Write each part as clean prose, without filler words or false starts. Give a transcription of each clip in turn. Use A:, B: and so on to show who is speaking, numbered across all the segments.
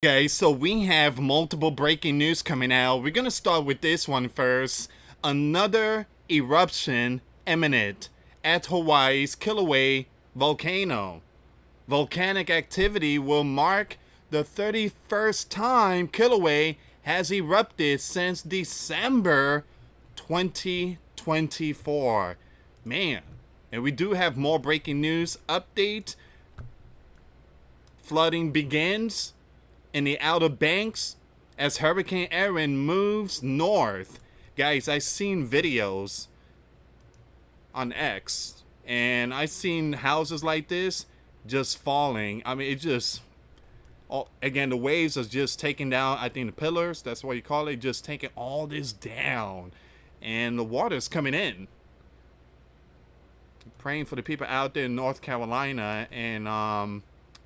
A: Okay, so we have multiple breaking news coming out. We're gonna start with this one first. Another eruption imminent at Hawaii's Kilauea volcano. Volcanic activity will mark the 31st time Kilauea has erupted since December 2024. Man, and we do have more breaking news update. Flooding begins in the Outer Banks as Hurricane Erin moves north. Guys, I've seen videos on X and I've seen houses like this just falling. I mean, it just, again, the waves are just taking down, I think, the pillars. That's what you call it, just taking all this down. And the water's coming in. Praying for the people out there in North Carolina. And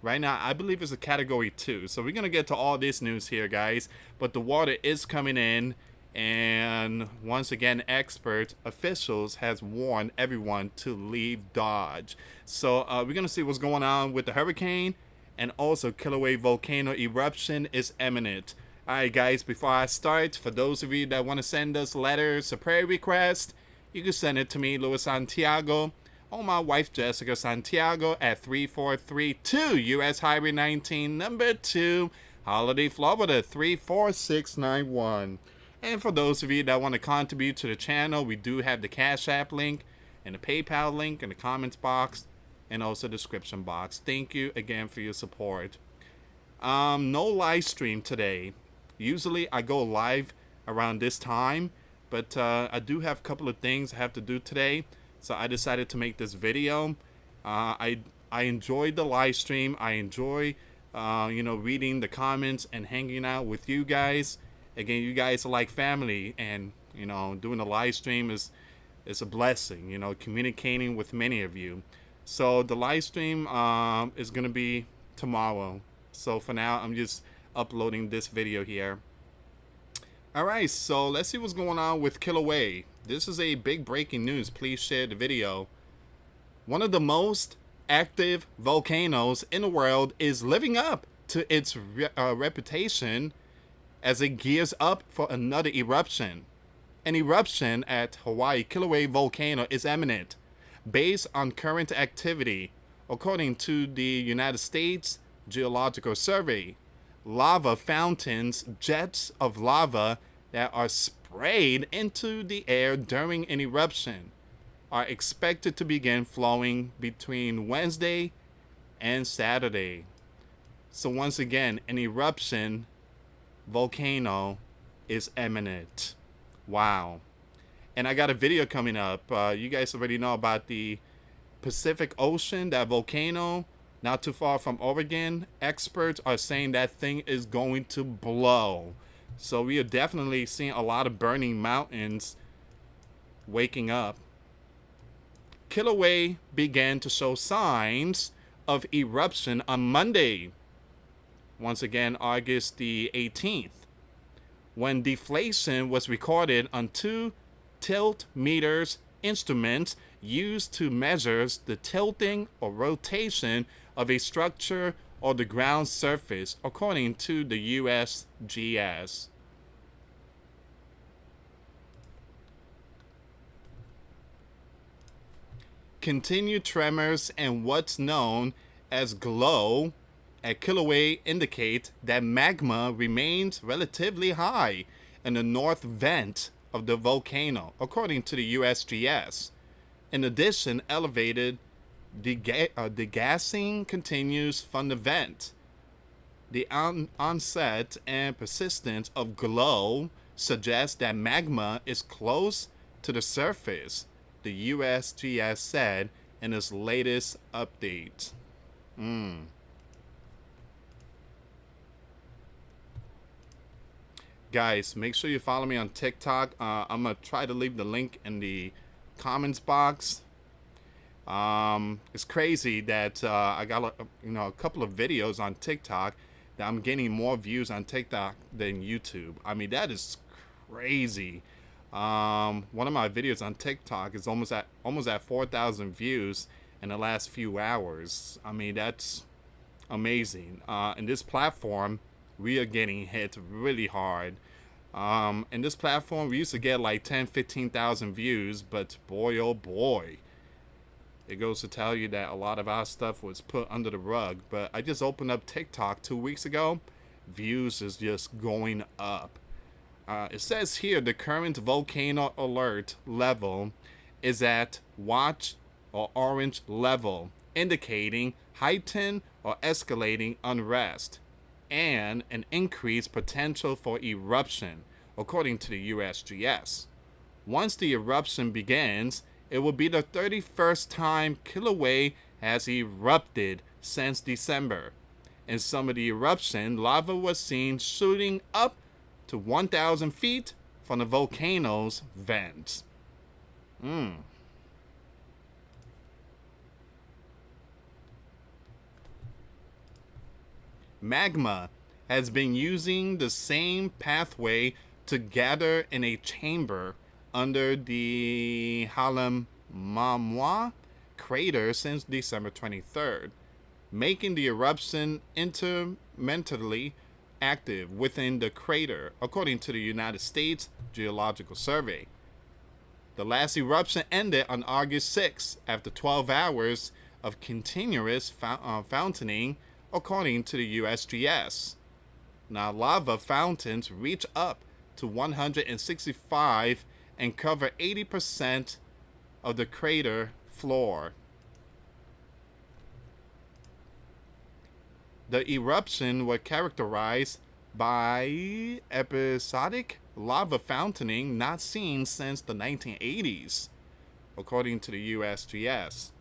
A: right now, I believe it's a category 2. So we're going to get to all this news here, guys. But the water is coming in. And once again, expert officials has warned everyone to leave Dodge. So we're going to see what's going on with the hurricane. And also, Kilauea volcano eruption is imminent. Alright, guys, before I start, for those of you that want to send us letters or prayer requests, you can send it to me, Luis Santiago, or my wife, Jessica Santiago, at 3432 US Highway 19, number 2, Holiday, Florida, 34691. And for those of you that want to contribute to the channel, we do have the Cash App link and the PayPal link in the comments box and also description box. Thank you again for your support. No live stream today. Usually I go live around this time, but I do have a couple of things I have to do today, so I decided to make this video. I enjoyed the live stream. I enjoy reading the comments and hanging out with you guys. Again, you guys are like family, and doing a live stream is a blessing. Communicating with many of you. So the live stream is gonna be tomorrow. So for now, I'm just uploading this video here. Alright, so let's see what's going on with Kilauea. This is a big breaking news. Please share the video. One of the most active volcanoes in the world is living up to its reputation as it gears up for another eruption. An eruption at Hawaii Kilauea volcano is imminent based on current activity, according to the United States Geological Survey. Lava fountains, jets of lava that are sprayed into the air during an eruption, are expected to begin flowing between Wednesday and Saturday. So once again, an eruption volcano is imminent. Wow. And I got a video coming up. You guys already know about the Pacific Ocean, that volcano not too far from Oregon. Experts are saying that thing is going to blow. So we are definitely seeing a lot of burning mountains waking up. Kilauea began to show signs of eruption on Monday, once again August the 18th, when deflation was recorded on 2 tilt meters instruments used to measure the tilting or rotation of a structure or the ground surface, according to the USGS. Continued tremors and what's known as glow at Kilauea indicate that magma remains relatively high in the north vent of the volcano, according to the USGS. In addition, elevated degassing continues from the vent. The onset and persistence of glow suggests that magma is close to the surface, the USGS said in its latest update. Guys, make sure you follow me on TikTok. I'm going to try to leave the link in the comments box. It's crazy that I got a couple of videos on TikTok that I'm getting more views on TikTok than YouTube. I mean, that is crazy. One of my videos on TikTok is almost at 4,000 views in the last few hours. I mean, that's amazing. And this platform we are getting hit really hard. And this platform, we used to get like 10, 15,000 views, but boy, oh boy, it goes to tell you that a lot of our stuff was put under the rug. But I just opened up TikTok 2 weeks ago. Views is just going up. It says here the current volcano alert level is at watch or orange level, indicating heightened or escalating unrest and an increased potential for eruption, according to the USGS. Once the eruption begins, it will be the 31st time Kilauea has erupted since December. In some of the eruption, lava was seen shooting up to 1,000 feet from the volcano's vents. Magma has been using the same pathway to gather in a chamber under the Halemaʻumaʻu crater since December 23rd, making the eruption intermittently active within the crater, according to the United States Geological Survey. The last eruption ended on August 6 after 12 hours of continuous fountaining, according to the USGS. Now, lava fountains reach up to 165 and cover 80% of the crater floor. The eruption was characterized by episodic lava fountaining not seen since the 1980s, according to the USGS.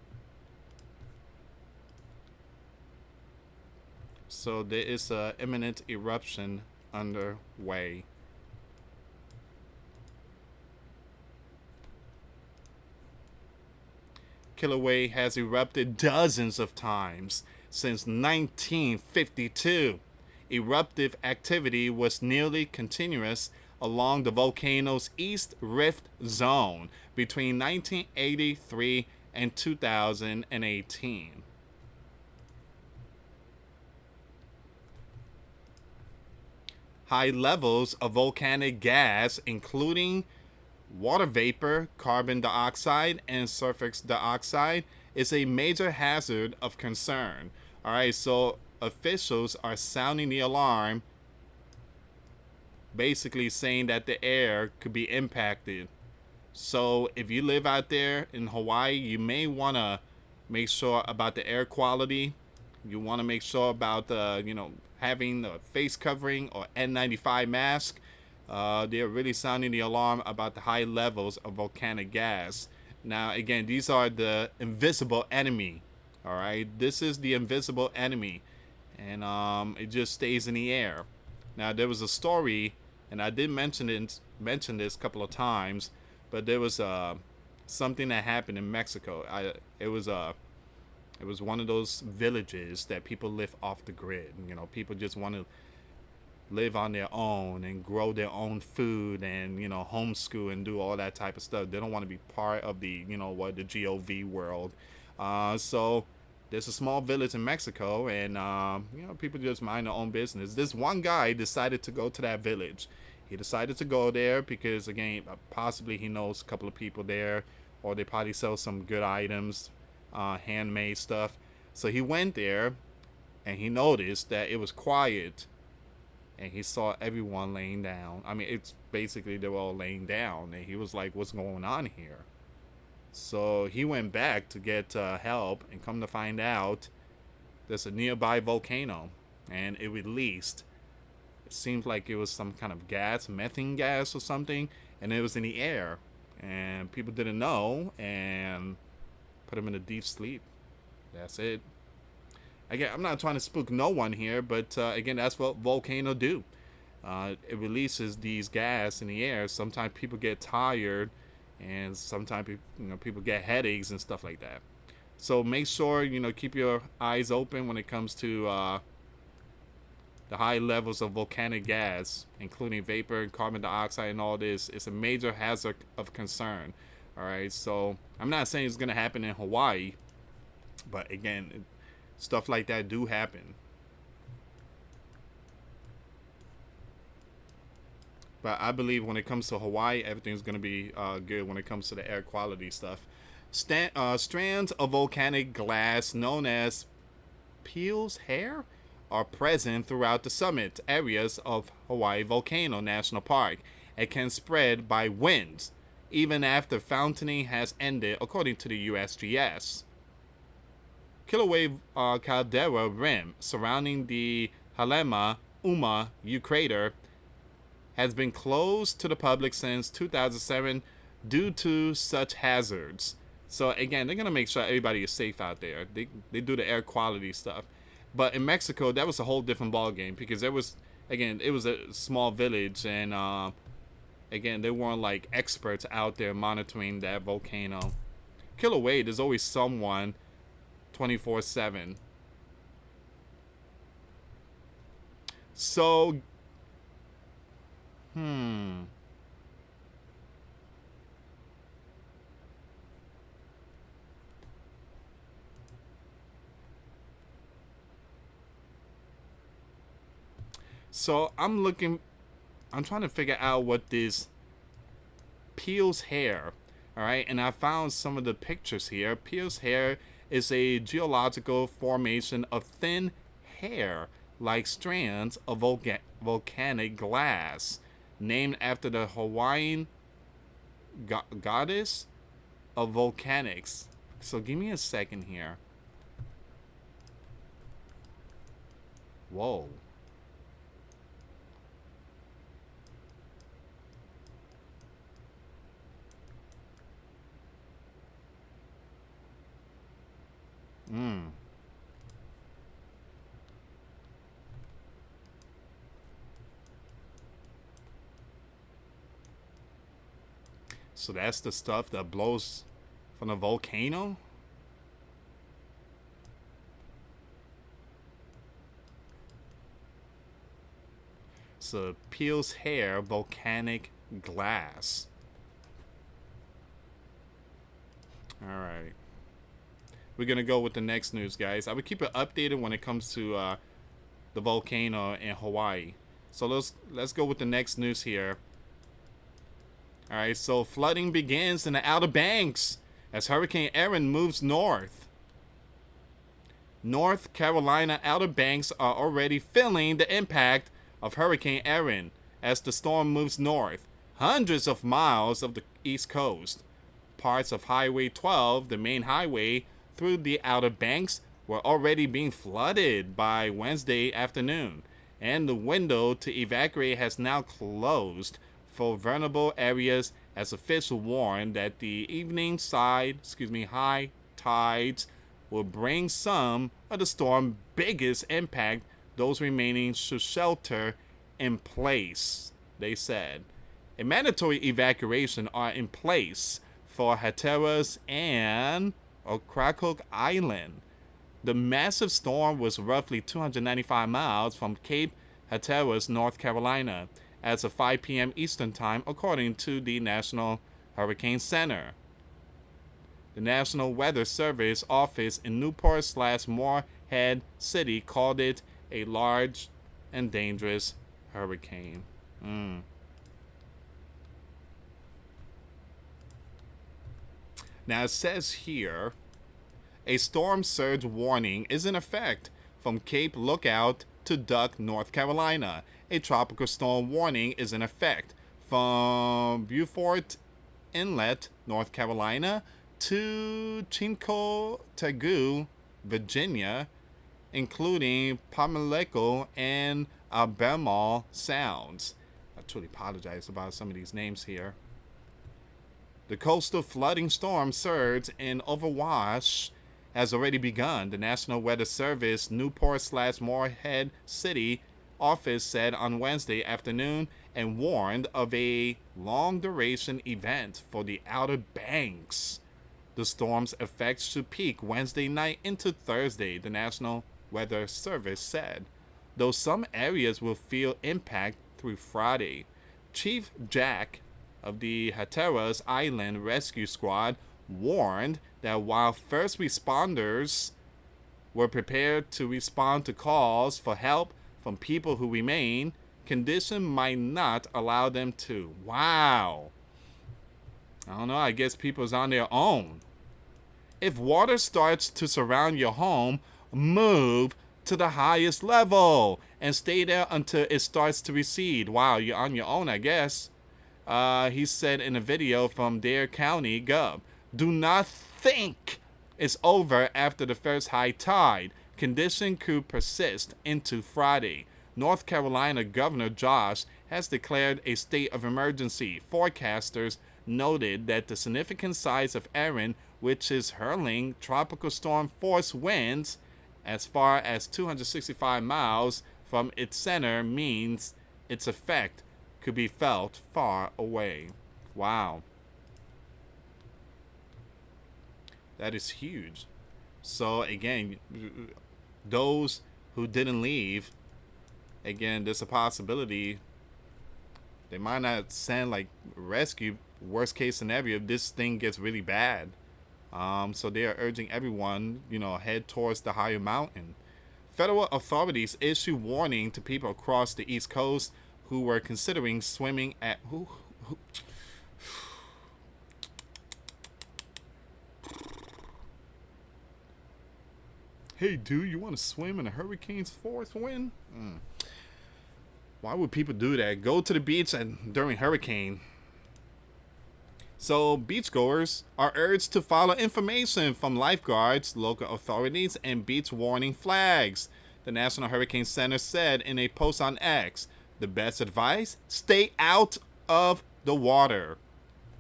A: So there is an imminent eruption underway. Kilauea has erupted dozens of times since 1952. Eruptive activity was nearly continuous along the volcano's East Rift Zone between 1983 and 2018. High levels of volcanic gas, including water vapor, carbon dioxide, and sulfur dioxide, is a major hazard of concern. All right, so officials are sounding the alarm, basically saying that the air could be impacted. So if you live out there in Hawaii, you may want to make sure about the air quality. You want to make sure about having a face covering or N95 mask. They're really sounding the alarm about the high levels of volcanic gas. Now, again, these are the invisible enemy. All right, this is the invisible enemy, and it just stays in the air. Now, there was a story, and I did mention this a couple of times, but there was something that happened in Mexico. It was one of those villages that people live off the grid. People just want to live on their own and grow their own food and homeschool and do all that type of stuff. They don't want to be part of the the GOV world. So there's a small village in Mexico, and people just mind their own business. This one guy decided to go to that village. He decided to go there because, again, possibly he knows a couple of people there, or they probably sell some good items, handmade stuff. So he went there, and he noticed that it was quiet. And he saw everyone laying down. I mean, it's basically they were all laying down. And he was like, what's going on here? So he went back to get help. And come to find out, there's a nearby volcano. And it released. It seemed like it was some kind of gas, methane gas or something. And it was in the air. And people didn't know. And put them in a deep sleep. That's it. Again, I'm not trying to spook no one here, but again, that's what volcano do. It releases these gas in the air. Sometimes people get tired, and sometimes people get headaches and stuff like that. So make sure keep your eyes open when it comes to the high levels of volcanic gas, including vapor and carbon dioxide and all this. It's a major hazard of concern. All right, so I'm not saying it's gonna happen in Hawaii, but again, stuff like that do happen. But I believe when it comes to Hawaii, everything's going to be good when it comes to the air quality stuff. Strands of volcanic glass known as Peel's hair are present throughout the summit areas of Hawaii Volcano National Park and can spread by winds, even after fountaining has ended, according to the USGS. Kilauea caldera rim surrounding the Halemaʻumaʻu crater has been closed to the public since 2007 due to such hazards. So again, they're gonna make sure everybody is safe out there. They do the air quality stuff, but in Mexico that was a whole different ball game because there was it was a small village and again they weren't like experts out there monitoring that volcano. Kilauea, there's always someone 24/7. So, So I'm trying to figure out what this Peel's hair, all right, and I found some of the pictures here. Peel's hair is a geological formation of thin hair like strands of volcanic glass, named after the Hawaiian goddess of volcanics. So give me a second here. Whoa. So that's the stuff that blows from the volcano? So Peel's hair, volcanic glass. Alright. We're going to go with the next news, guys. I will keep it updated when it comes to the volcano in Hawaii. So let's go with the next news here. Alright, so flooding begins in the Outer Banks as Hurricane Erin moves north. North Carolina Outer Banks are already feeling the impact of Hurricane Erin as the storm moves north, hundreds of miles of the East Coast. Parts of Highway 12, the main highway through the Outer Banks, were already being flooded by Wednesday afternoon, and the window to evacuate has now closed for vulnerable areas as officials warn that the high tides will bring some of the storm's biggest impact. Those remaining should shelter in place, they said. A mandatory evacuation are in place for Hatteras and Ocracoke Island. The massive storm was roughly 295 miles from Cape Hatteras, North Carolina, as of 5 p.m. Eastern Time, according to the National Hurricane Center. The National Weather Service office in Newport/Moorhead City called it a large and dangerous hurricane. Now it says here, a storm surge warning is in effect from Cape Lookout to Duck, North Carolina. A tropical storm warning is in effect from Beaufort Inlet, North Carolina, to Chincoteague, Virginia, including Pamlico and Albemarle Sounds. I truly apologize about some of these names here. The coastal flooding storm surge in Overwash has already begun. The National Weather Service Newport/Moorhead City office said on Wednesday afternoon and warned of a long-duration event for the Outer Banks. The storm's effects should peak Wednesday night into Thursday, the National Weather Service said, though some areas will feel impact through Friday. Chief Jack of the Hatteras Island Rescue Squad warned that while first responders were prepared to respond to calls for help from people who remain condition might not allow them to. Wow. I don't know. I guess people's on their own. If water starts to surround your home, move to the highest level and stay there until it starts to recede. Wow, you're on your own, I guess. He said in a video from Dare County Gov. Do not think it's over after the first high tide. Condition could persist into Friday. North Carolina Governor Josh has declared a state of emergency. Forecasters noted that the significant size of Erin, which is hurling tropical storm force winds as far as 265 miles from its center, means its effect could be felt far away. Wow. That is huge. So again, those who didn't leave, again, there's a possibility they might not send like rescue. Worst case scenario, if this thing gets really bad. So they are urging everyone, head towards the higher mountain. Federal authorities issue warning to people across the East Coast who were considering swimming at Hey, dude, you want to swim in a hurricane's fourth wind? Why would people do that? Go to the beach during hurricane. So beachgoers are urged to follow information from lifeguards, local authorities, and beach warning flags. The National Hurricane Center said in a post on X, the best advice, stay out of the water.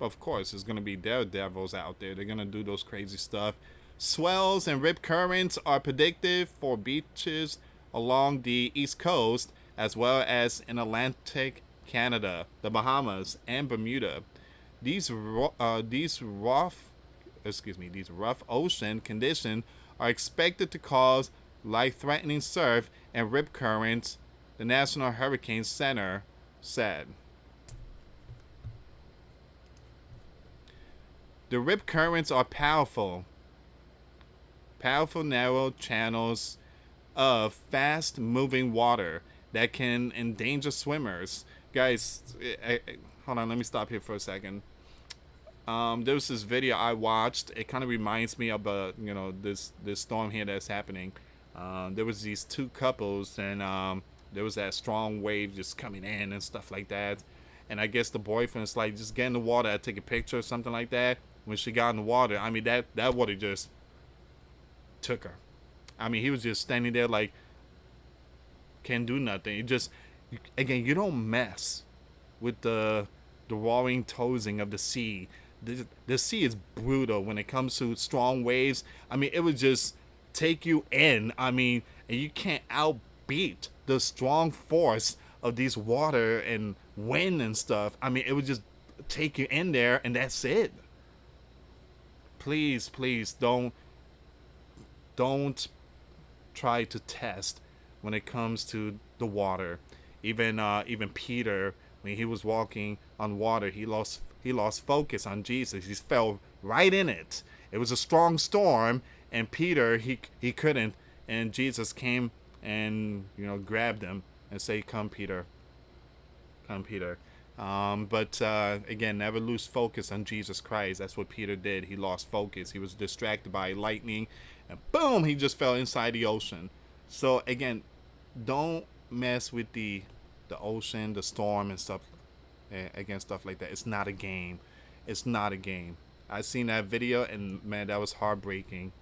A: Of course, there's going to be daredevils out there. They're going to do those crazy stuff. Swells and rip currents are predicted for beaches along the East Coast, as well as in Atlantic Canada, the Bahamas, and Bermuda. These rough ocean conditions are expected to cause life-threatening surf and rip currents, the National Hurricane Center said. The rip currents are powerful narrow channels of fast-moving water that can endanger swimmers. Guys, hold on, let me stop here for a second. There was this video I watched. It kind of reminds me of this storm here that's happening. There was these two couples, and there was that strong wave just coming in and stuff like that. And I guess the boyfriend's like, just get in the water, I'd take a picture or something like that. When she got in the water, I mean, that water just took her. I mean, he was just standing there like, can't do nothing. It just, again, you don't mess with the roaring tossing of the sea. The sea is brutal when it comes to strong waves. I mean, it would just take you in. I mean, and you can't outbeat the strong force of these water and wind and stuff. I mean, it would just take you in there, and that's it. Please don't try to test when it comes to the water. Even Peter, when he was walking on water, he lost focus on Jesus. He fell right in it. It was a strong storm, and Peter he couldn't, and Jesus came and grabbed him and say, "Come, Peter. Come, Peter." But again, never lose focus on Jesus Christ. That's what Peter did. He lost focus. He was distracted by lightning, and boom, he just fell inside the ocean. So again, don't mess with the ocean, the storm, and stuff. Again, stuff like that. It's not a game. It's not a game. I seen that video, and man, that was heartbreaking.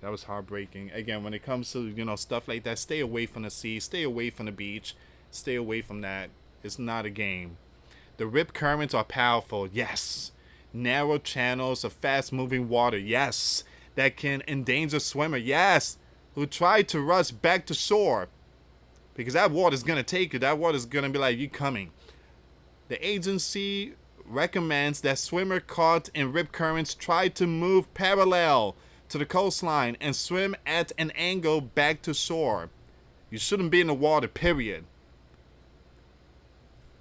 A: That was heartbreaking. Again, when it comes to stuff like that, stay away from the sea. Stay away from the beach. Stay away from that. It's not a game. The rip currents are powerful, yes. Narrow channels of fast-moving water, yes. That can endanger swimmer, yes. Who try to rush back to shore. Because that water's going to take you. That water's going to be like, you coming. The agency recommends that swimmer caught in rip currents try to move parallel to the coastline and swim at an angle back to shore. You shouldn't be in the water, period.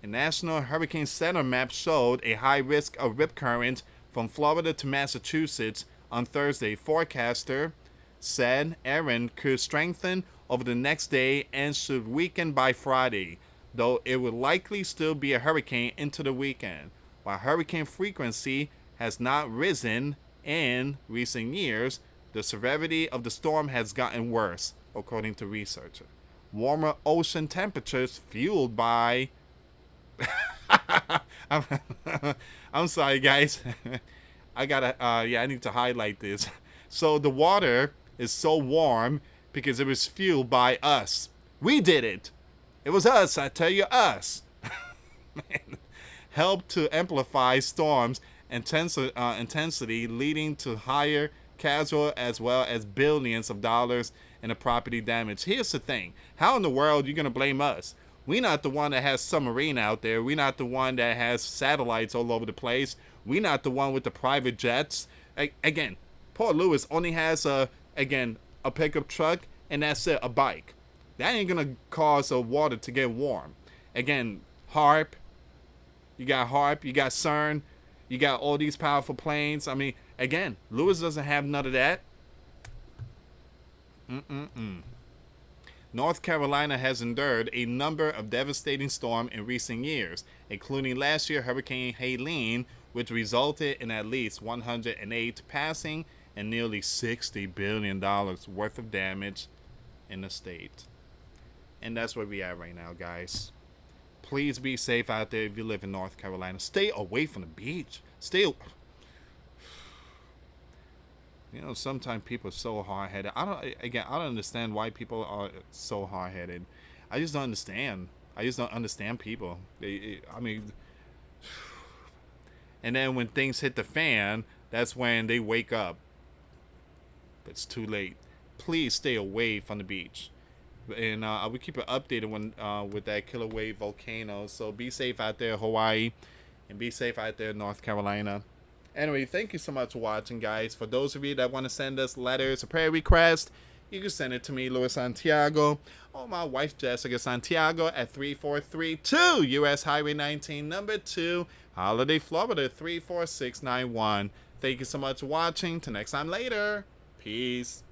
A: A National Hurricane Center map showed a high risk of rip current from Florida to Massachusetts on Thursday. Forecaster said Erin could strengthen over the next day and should weaken by Friday. though it would likely still be a hurricane into the weekend. While hurricane frequency has not risen in recent years, the severity of the storm has gotten worse, according to researchers. Warmer ocean temperatures fueled by I'm sorry, guys. I need to highlight this. So the water is so warm because it was fueled by us. We did it. It was us, I tell you, us. Man. Helped to amplify storms intensity, leading to higher casual as well as billions of dollars in the property damage. Here's the thing. How in the world are you going to blame us? We're not the one that has submarine out there. We're not the one that has satellites all over the place. We're not the one with the private jets. Again, Port Louis only has a pickup truck, and that's it, a bike. That ain't going to cause the water to get warm. Again, you got CERN, you got all these powerful planes. I mean, again, Louis doesn't have none of that. North Carolina has endured a number of devastating storms in recent years, including last year Hurricane Helene, which resulted in at least 108 passing and nearly $60 billion worth of damage in the state. And that's where we are right now, guys. Please be safe out there if you live in North Carolina. Stay away from the beach. Sometimes people are so hard-headed. I don't understand why people are so hard-headed. I just don't understand. People. And then when things hit the fan, that's when they wake up. It's too late. Please stay away from the beach. And I will keep it updated with that Kilauea volcano. So be safe out there, Hawaii, and be safe out there, North Carolina. Anyway, thank you so much for watching, guys. For those of you that want to send us letters or prayer requests, you can send it to me, Luis Santiago, or my wife, Jessica Santiago, at 3432 U.S. Highway 19, number 2, Holiday, Florida, 34691. Thank you so much for watching. Till next time later. Peace.